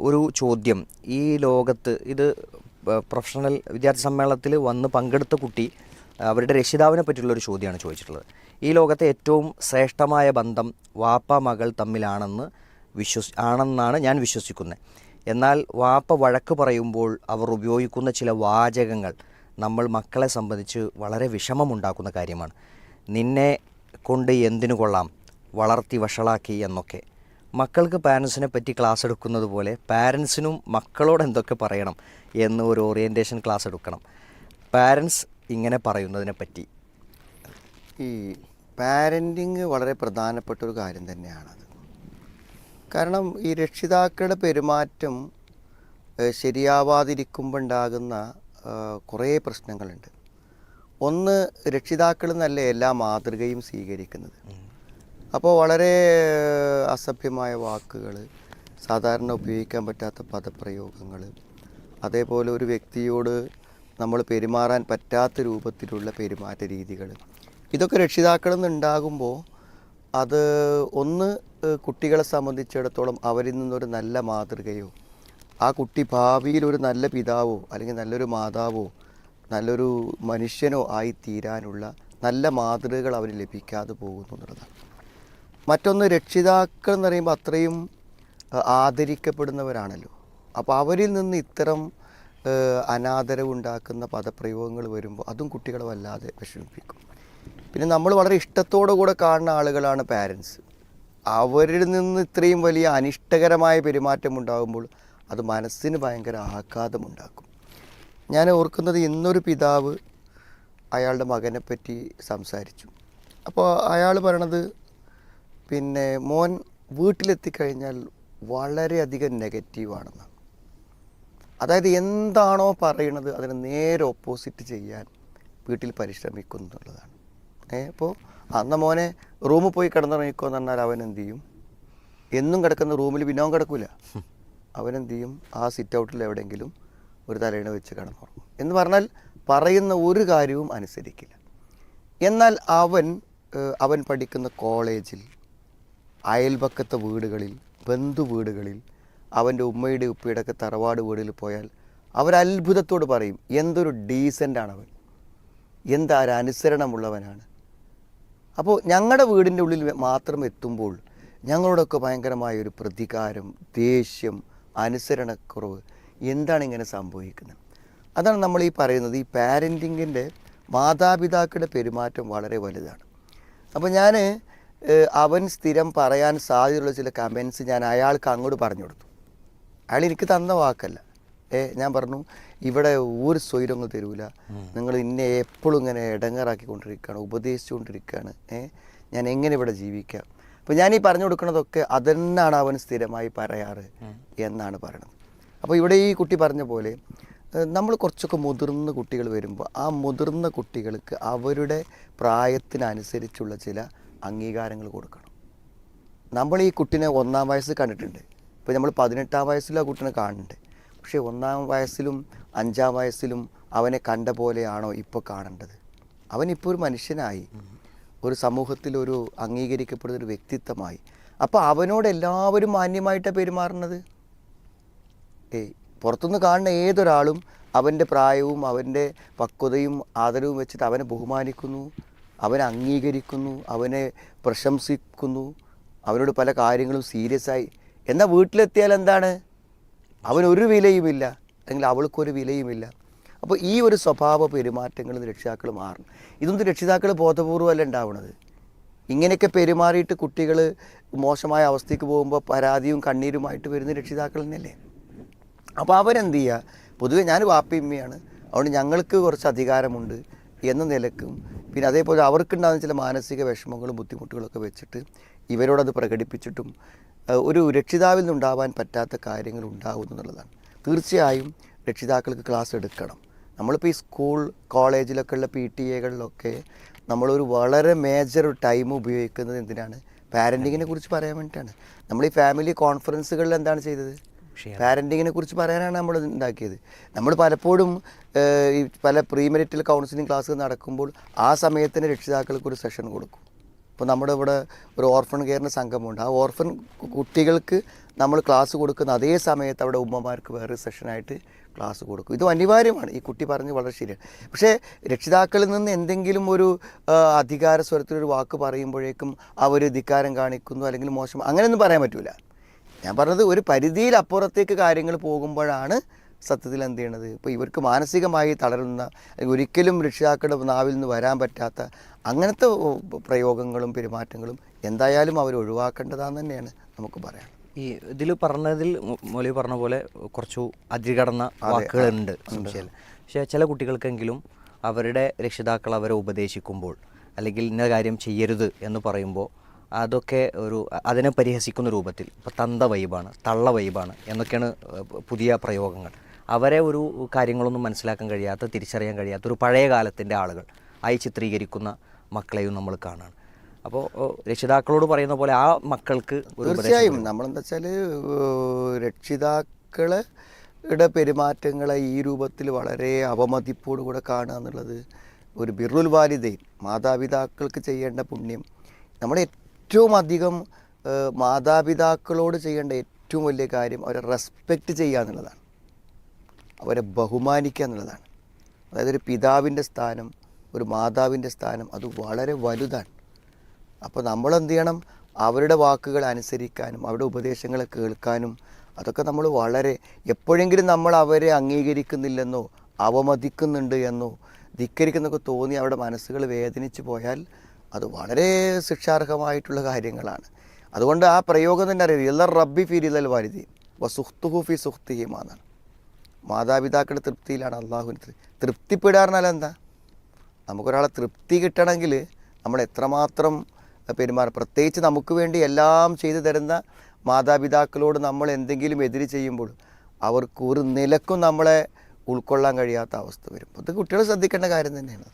ഒരു ചോദ്യം. ഈ ലോകത്ത് ഇത് പ്രൊഫഷണൽ വിദ്യാർത്ഥി സമ്മേളനത്തിൽ വന്ന് പങ്കെടുത്ത കുട്ടി അവരുടെ രക്ഷിതാവിനെ പറ്റിയുള്ളൊരു ചോദ്യമാണ് ചോദിച്ചിട്ടുള്ളത്. ഈ ലോകത്തെ ഏറ്റവും ശ്രേഷ്ഠമായ ബന്ധം വാപ്പ മകൾ തമ്മിലാണെന്ന് ആണെന്നാണ് ഞാൻ വിശ്വസിക്കുന്നത്. എന്നാൽ വാപ്പ വഴക്ക് പറയുമ്പോൾ അവർ ഉപയോഗിക്കുന്ന ചില വാചകങ്ങൾ നമ്മൾ മക്കളെ സംബന്ധിച്ച് വളരെ വിഷമമുണ്ടാക്കുന്ന കാര്യമാണ്. നിന്നെ കൊണ്ട് എന്തിനു കൊള്ളാം, വളർത്തി വഷളാക്കി എന്നൊക്കെ. മക്കൾക്ക് പാരൻസിനെ പറ്റി ക്ലാസ് എടുക്കുന്നത് പോലെ പാരൻസിനും മക്കളോട് എന്തൊക്കെ പറയണം എന്ന് ഒരു ഓറിയൻറ്റേഷൻ ക്ലാസ് എടുക്കണം. പാരൻസ് ഇങ്ങനെ പറയുന്നതിനെ പറ്റി. ഈ പാരൻറ്റിങ് വളരെ പ്രധാനപ്പെട്ട ഒരു കാര്യം തന്നെയാണത്. കാരണം ഈ രക്ഷിതാക്കളുടെ പെരുമാറ്റം ശരിയാവാതിരിക്കുമ്പോൾ ഉണ്ടാകുന്ന കുറേ പ്രശ്നങ്ങളുണ്ട്. ഒന്ന്, രക്ഷിതാക്കൾ നല്ല എല്ലാ മാതൃകയും സ്വീകരിക്കുന്നത്. അപ്പോൾ വളരെ അസഭ്യമായ വാക്കുകൾ, സാധാരണ ഉപയോഗിക്കാൻ പറ്റാത്ത പദപ്രയോഗങ്ങൾ, അതേപോലെ ഒരു വ്യക്തിയോട് നമ്മൾ പെരുമാറാൻ പറ്റാത്ത രൂപത്തിലുള്ള പെരുമാറ്റ രീതികൾ, ഇതൊക്കെ രക്ഷിതാക്കളിൽ നിന്നുണ്ടാകുമ്പോൾ അത് ഒന്ന് കുട്ടികളെ സംബന്ധിച്ചിടത്തോളം അവരിൽ നിന്നൊരു നല്ല മാതൃകയോ ആ കുട്ടി ഭാവിയിൽ ഒരു നല്ല പിതാവോ അല്ലെങ്കിൽ നല്ലൊരു മാതാവോ നല്ലൊരു മനുഷ്യനോ ആയി തീരാനുള്ള നല്ല മാതൃകകൾ അവന് ലഭിക്കാതെ പോകുന്നു എന്നുള്ളതാണ്. മറ്റൊന്ന്, രക്ഷിതാക്കൾ എന്ന് പറയുമ്പോൾ അത്രയും ആദരിക്കപ്പെടുന്നവരാണല്ലോ. അപ്പോൾ അവരിൽ നിന്ന് ഇത്തരം അനാദരവുണ്ടാക്കുന്ന പദപ്രയോഗങ്ങൾ വരുമ്പോൾ അതും കുട്ടികളെ വല്ലാതെ വിഷമിപ്പിക്കും. പിന്നെ നമ്മൾ വളരെ ഇഷ്ടത്തോടു കൂടെ കാണുന്ന ആളുകളാണ് പാരൻസ്. അവരിൽ നിന്ന് ഇത്രയും വലിയ അനിഷ്ടകരമായ പെരുമാറ്റം ഉണ്ടാകുമ്പോൾ അത് മനസ്സിന് ഭയങ്കര ആഘാതമുണ്ടാക്കും. ഞാൻ ഓർക്കുന്നത്, ഇന്നൊരു പിതാവ് അയാളുടെ മകനെ പറ്റി സംസാരിച്ചു. അപ്പോൾ അയാൾ പറയണത്, പിന്നെ മോൻ വീട്ടിലെത്തിക്കഴിഞ്ഞാൽ വളരെയധികം നെഗറ്റീവാണെന്നാണ്. അതായത് എന്താണോ പറയണത് അതിന് നേരെ ഓപ്പോസിറ്റ് ചെയ്യാൻ വീട്ടിൽ പരിശ്രമിക്കുന്നു എന്നുള്ളതാണ്. ഇപ്പോൾ അന്ന് മോനെ റൂമിൽ പോയി കിടന്നുറങ്ങിക്കോന്ന് പറഞ്ഞാൽ അവൻ എന്ത് ചെയ്യും? എന്നും കിടക്കുന്ന റൂമിൽ പിന്നെ അവൻ കിടക്കില്ല. അവനെന്ത് ചെയ്യും? ആ സിറ്റ് ഔട്ടിൽ എവിടെയെങ്കിലും ഒരു തലയിണ വെച്ച് കിടന്നുറങ്ങും. എന്ന് പറഞ്ഞാൽ പറയുന്ന ഒരു കാര്യവും അനുസരിക്കില്ല. എന്നാൽ അവൻ പഠിക്കുന്ന കോളേജിൽ, അയൽപക്കത്തെ വീടുകളിൽ, ബന്ധു വീടുകളിൽ, അവൻ്റെ ഉമ്മയുടെ ഉപ്പയുടെ ഒക്കെ തറവാട് വീടുകളിൽ പോയാൽ അവരത്ഭുതത്തോട് പറയും, എന്തൊരു ഡീസൻ്റാണ് അവൻ, എന്തൊരു അനുസരണമുള്ളവനാണ്. അപ്പോൾ ഞങ്ങളുടെ വീടിൻ്റെ ഉള്ളിൽ മാത്രം എത്തുമ്പോൾ ഞങ്ങളോടൊക്കെ ഭയങ്കരമായൊരു പ്രതികാരം, ദേഷ്യം, അനുസരണക്കുറവ്. എന്താണ് ഇങ്ങനെ സംഭവിക്കുന്നത്? അതാണ് നമ്മൾ ഈ പറയുന്നത്. ഈ പാരൻറ്റിങ്ങിൻ്റെ മാതാപിതാക്കളുടെ പെരുമാറ്റം വളരെ വലുതാണ്. അപ്പോൾ അവൻ സ്ഥിരം പറയാൻ സാധ്യതയുള്ള ചില കമൻസ് ഞാൻ അയാൾക്ക് അങ്ങോട്ട് പറഞ്ഞു കൊടുത്തു. അയാൾ എനിക്ക് തന്ന വാക്കല്ല. ഞാൻ പറഞ്ഞു, ഇവിടെ ഒരു സ്വൈരങ്ങൾ തരൂല, നിങ്ങൾ ഇന്നെ എപ്പോഴും ഇങ്ങനെ ഇടങ്ങേറാക്കിക്കൊണ്ടിരിക്കുകയാണ്, ഉപദേശിച്ചുകൊണ്ടിരിക്കുകയാണ്, ഞാൻ എങ്ങനെ ഇവിടെ ജീവിക്കാം. അപ്പോൾ ഞാൻ ഈ പറഞ്ഞു കൊടുക്കുന്നതൊക്കെ അതെന്നാണ് അവൻ സ്ഥിരമായി പറയാറ് എന്നാണ് പറയണത്. അപ്പോൾ ഇവിടെ ഈ കുട്ടി പറഞ്ഞ പോലെ നമ്മൾ കുറച്ചൊക്കെ മുതിർന്ന കുട്ടികൾ വരുമ്പോൾ ആ മുതിർന്ന കുട്ടികൾക്ക് അവരുടെ പ്രായത്തിനനുസരിച്ചുള്ള ചില അംഗീകാരങ്ങൾ കൊടുക്കണം. നമ്മൾ ഈ കുട്ടീനെ 1-ാം വയസ്സ് കണ്ടിട്ടുണ്ട്. ഇപ്പോൾ നമ്മൾ 18-ാം വയസ്സിലും ആ കുട്ടീനെ കാണുന്നുണ്ട്. പക്ഷേ 1-ാം വയസ്സിലും 5-ാം വയസ്സിലും അവനെ കണ്ട പോലെയാണോ ഇപ്പോൾ കാണേണ്ടത്? അവനിപ്പോൾ ഒരു മനുഷ്യനായി, ഒരു സമൂഹത്തിൽ ഒരു അംഗീകരിക്കപ്പെടുന്ന ഒരു വ്യക്തിത്വമായി. അപ്പോൾ അവനോട് എല്ലാവരും മാന്യമായിട്ടാണ് പെരുമാറുന്നത്. പുറത്തുനിന്ന് കാണുന്ന ഏതൊരാളും അവൻ്റെ പ്രായവും അവൻ്റെ പക്വതയും ആദരവും വെച്ചിട്ട് അവനെ ബഹുമാനിക്കുന്നു, അവനെ അംഗീകരിക്കുന്നു, അവനെ പ്രശംസിക്കുന്നു, അവനോട് പല കാര്യങ്ങളും സീരിയസ് ആയി. എന്നാൽ വീട്ടിലെത്തിയാൽ എന്താണ്? അവനൊരു വിലയുമില്ല, അല്ലെങ്കിൽ അവൾക്കൊരു വിലയുമില്ല. അപ്പോൾ ഈ ഒരു സ്വഭാവ പെരുമാറ്റങ്ങളിൽ രക്ഷിതാക്കൾ മാറണം. ഇതൊന്നും രക്ഷിതാക്കൾ ബോധപൂർവമല്ല ഉണ്ടാവുന്നത്. ഇങ്ങനെയൊക്കെ പെരുമാറിയിട്ട് കുട്ടികൾ മോശമായ അവസ്ഥയ്ക്ക് പോകുമ്പോൾ പരാതിയും കണ്ണീരുമായിട്ട് വരുന്ന രക്ഷിതാക്കൾ തന്നെയല്ലേ. അപ്പോൾ അവരെന്ത് ചെയ്യുക? പൊതുവെ ഞാൻ വാപ്പയമ്മയാണ്, അതുകൊണ്ട് ഞങ്ങൾക്ക് കുറച്ച് അധികാരമുണ്ട് എന്ന നിലക്കും, പിന്നെ അതേപോലെ അവർക്കുണ്ടാകുന്ന ചില മാനസിക വിഷമങ്ങളും ബുദ്ധിമുട്ടുകളൊക്കെ വെച്ചിട്ട് ഇവരോടത് പ്രകടിപ്പിച്ചിട്ടും ഒരു രക്ഷിതാവിൽ നിന്നുണ്ടാവാൻ പറ്റാത്ത കാര്യങ്ങൾ ഉണ്ടാകുന്നു എന്നുള്ളതാണ്. തീർച്ചയായും രക്ഷിതാക്കൾക്ക് ക്ലാസ് എടുക്കണം. നമ്മളിപ്പോൾ ഈ സ്കൂൾ കോളേജിലൊക്കെ ഉള്ള PTA നമ്മളൊരു വളരെ മേജർ ടൈം ഉപയോഗിക്കുന്നത് എന്തിനാണ്? പാരൻറ്റിങ്ങിനെ കുറിച്ച് പറയാൻ വേണ്ടിയിട്ടാണ്. നമ്മൾ ഈ ഫാമിലി കോൺഫറൻസുകളിൽ എന്താണ് ചെയ്തത്? പാരൻറ്റിങ്ങിനെ കുറിച്ച് പറയാനാണ് നമ്മൾ ഉണ്ടാക്കിയത്. നമ്മൾ പലപ്പോഴും ഈ പല പ്രീ മെരിറ്റൽ കൗൺസിലിംഗ് ക്ലാസ്സുകൾ നടക്കുമ്പോൾ ആ സമയത്തിന് രക്ഷിതാക്കൾക്ക് ഒരു സെഷൻ കൊടുക്കും. ഇപ്പോൾ നമ്മുടെ ഇവിടെ ഒരു ഓർഫൺ കെയറിൻ്റെ സംഘമുണ്ട്. ആ ഓർഫൺ കുട്ടികൾക്ക് നമ്മൾ ക്ലാസ് കൊടുക്കുന്ന അതേ സമയത്ത് അവിടെ ഉമ്മമാർക്ക് വേറെ സെഷനായിട്ട് ക്ലാസ് കൊടുക്കും. ഇത് അനിവാര്യമാണ്. ഈ കുട്ടി പറഞ്ഞ് വളരെ ശരിയാണ്. പക്ഷേ രക്ഷിതാക്കളിൽ നിന്ന് എന്തെങ്കിലും ഒരു അധികാര സ്വരത്തിലൊരു വാക്ക് പറയുമ്പോഴേക്കും അവർ ധിക്കാരം കാണിക്കുന്നു അല്ലെങ്കിൽ മോശം, അങ്ങനെയൊന്നും പറയാൻ പറ്റില്ല. ഞാൻ പറഞ്ഞത് ഒരു പരിധിയിൽ അപ്പുറത്തേക്ക് കാര്യങ്ങൾ പോകുമ്പോഴാണ് സത്യത്തിൽ എന്ത് ചെയ്യണത്. ഇപ്പോൾ ഇവർക്ക് മാനസികമായി തളരുന്ന, ഒരിക്കലും രക്ഷിതാക്കളുടെ നാവിൽ നിന്ന് വരാൻ പറ്റാത്ത അങ്ങനത്തെ പ്രയോഗങ്ങളും പെരുമാറ്റങ്ങളും എന്തായാലും അവർ ഒഴിവാക്കേണ്ടതാണെന്ന് തന്നെയാണ് നമുക്ക് പറയാം. ഈ ഇതിൽ പറഞ്ഞതിൽ മൊലി പറഞ്ഞ പോലെ കുറച്ചു അതികടന്ന വാക്കുകളുണ്ട് സംശയമില്ല. പക്ഷേ ചില കുട്ടികൾക്കെങ്കിലും അവരുടെ രക്ഷിതാക്കൾ അവരെ ഉപദേശിക്കുമ്പോൾ അല്ലെങ്കിൽ ഇന്ന കാര്യം ചെയ്യരുത് എന്ന് പറയുമ്പോൾ അതൊക്കെ അതിനെ പരിഹസിക്കുന്ന രൂപത്തിൽ ഇപ്പോൾ തന്ത വൈബാണ്, തള്ള വൈബാണ് എന്നൊക്കെയാണ് പുതിയ പ്രയോഗങ്ങൾ. അവരെ കാര്യങ്ങളൊന്നും മനസ്സിലാക്കാൻ കഴിയാത്ത, തിരിച്ചറിയാൻ കഴിയാത്ത ഒരു പഴയ കാലത്തിൻ്റെ ആളുകൾ ആയി ചിത്രീകരിക്കുന്ന മക്കളെയും നമ്മൾ കാണാണ്. അപ്പോൾ രക്ഷിതാക്കളോട് പറയുന്ന പോലെ ആ മക്കൾക്ക് തീർച്ചയായും നമ്മളെന്താ വെച്ചാൽ രക്ഷിതാക്കളുടെ പെരുമാറ്റങ്ങളെ ഈ രൂപത്തിൽ വളരെ അവമതിപ്പോടുകൂടെ കാണുക എന്നുള്ളത് ഒരു ബിറുൽ വാലിദൈൻ, മാതാപിതാക്കൾക്ക് ചെയ്യേണ്ട പുണ്യം. നമ്മുടെ ഏറ്റവും അധികം മാതാപിതാക്കളോട് ചെയ്യേണ്ട ഏറ്റവും വലിയ കാര്യം അവരെ റെസ്പെക്റ്റ് ചെയ്യുക എന്നുള്ളതാണ്, അവരെ ബഹുമാനിക്കുക എന്നുള്ളതാണ്. അതായത് ഒരു പിതാവിൻ്റെ സ്ഥാനം, ഒരു മാതാവിൻ്റെ സ്ഥാനം അത് വളരെ വലുതാണ്. അപ്പോൾ നമ്മളെന്ത് ചെയ്യണം, അവരുടെ വാക്കുകൾ അനുസരിക്കാനും അവരുടെ ഉപദേശങ്ങൾ കേൾക്കാനും അതൊക്കെ നമ്മൾ വളരെ, എപ്പോഴെങ്കിലും നമ്മൾ അവരെ അംഗീകരിക്കുന്നില്ലെന്നോ അവമതിക്കുന്നുണ്ട് എന്നോ ധിക്കരിക്കുന്നൊക്കെ തോന്നി അവരുടെ മനസ്സുകൾ വേദനിച്ച് പോയാൽ അത് വളരെ ശിക്ഷാർഹമായിട്ടുള്ള കാര്യങ്ങളാണ്. അതുകൊണ്ട് ആ പ്രയോഗം തന്നെ അറിയാം, എല്ലാ റബ്ബി ഫിരിലൽ വാലിദി വസുഖ്തുഹു ഫി സുഖ്തിഹിമാന്നാണ്. മാതാപിതാക്കളുടെ തൃപ്തിയിലാണ് അള്ളാഹുവിന് തൃപ്തിപ്പെടാറിനാൽ എന്താ, നമുക്കൊരാളെ തൃപ്തി കിട്ടണമെങ്കിൽ നമ്മൾ എത്രമാത്രം പെരുമാറും. പ്രത്യേകിച്ച് നമുക്ക് വേണ്ടി എല്ലാം ചെയ്തു തരുന്ന മാതാപിതാക്കളോട് നമ്മൾ എന്തെങ്കിലും എതിര് ചെയ്യുമ്പോൾ അവർക്ക് ഒരു നിലക്കും നമ്മളെ ഉൾക്കൊള്ളാൻ കഴിയാത്ത അവസ്ഥ വരും. അത് കുട്ടികൾ ശ്രദ്ധിക്കേണ്ട കാര്യം തന്നെയാണ്.